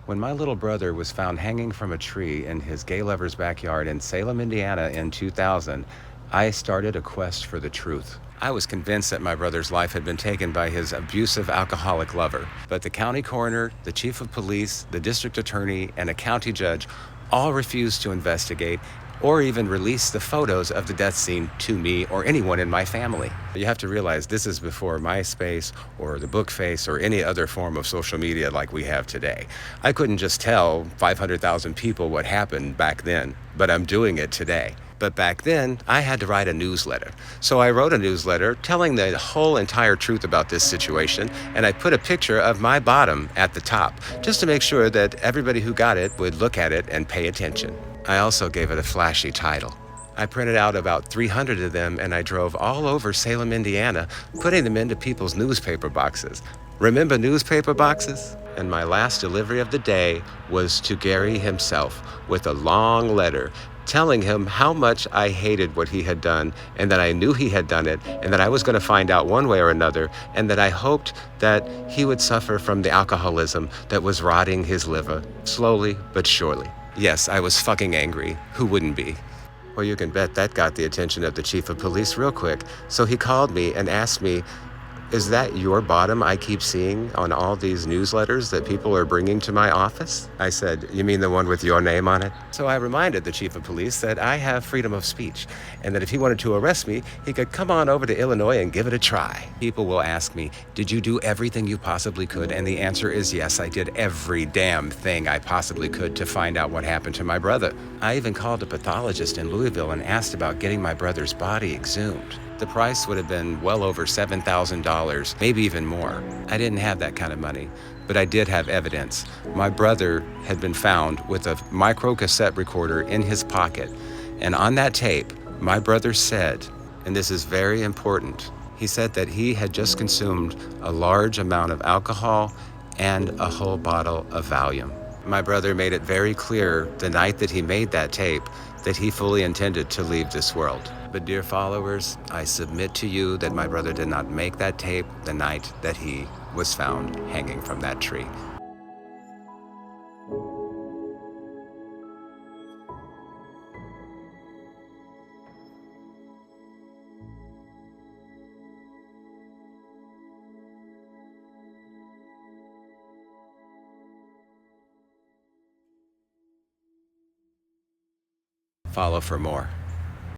When my little brother was found hanging from a tree in his gay lover's backyard in Salem, Indiana in 2000, I started a quest for the truth. I was convinced that my brother's life had been taken by his abusive alcoholic lover, but the county coroner, the chief of police, the district attorney, and a county judge all refused to investigate or even release the photos of the death scene to me or anyone in my family. You have to realize this is before MySpace or the Bookface or any other form of social media like we have today. I couldn't just tell 500,000 people what happened back then, but I'm doing it today. But back then, I had to write a newsletter. So I wrote a newsletter telling the whole entire truth about this situation, and I put a picture of my bottom at the top, just to make sure that everybody who got it would look at it and pay attention. I also gave it a flashy title. I printed out about 300 of them, and I drove all over Salem, Indiana, putting them into people's newspaper boxes. Remember newspaper boxes? And my last delivery of the day was to Gary himself with a long letter telling him how much I hated what he had done, and that I knew he had done it, and that I was going to find out one way or another, and that I hoped that he would suffer from the alcoholism that was rotting his liver, slowly but surely. Yes, I was fucking angry. Who wouldn't be? Well, you can bet that got the attention of the chief of police real quick. So he called me and asked me, "Is that your bottom I keep seeing on all these newsletters that people are bringing to my office?" I said, "You mean the one with your name on it?" So I reminded the chief of police that I have freedom of speech, and that if he wanted to arrest me, he could come on over to Illinois and give it a try. People will ask me, "Did you do everything you possibly could?" And the answer is yes, I did every damn thing I possibly could to find out what happened to my brother. I even called a pathologist in Louisville and asked about getting my brother's body exhumed. The price would have been well over $7,000, maybe even more. I didn't have that kind of money, but I did have evidence. My brother had been found with a micro cassette recorder in his pocket. And on that tape, my brother said, and this is very important, he said that he had just consumed a large amount of alcohol and a whole bottle of Valium. My brother made it very clear the night that he made that tape that he fully intended to leave this world. But dear followers, I submit to you that my brother did not make that tape the night that he was found hanging from that tree. Follow for more.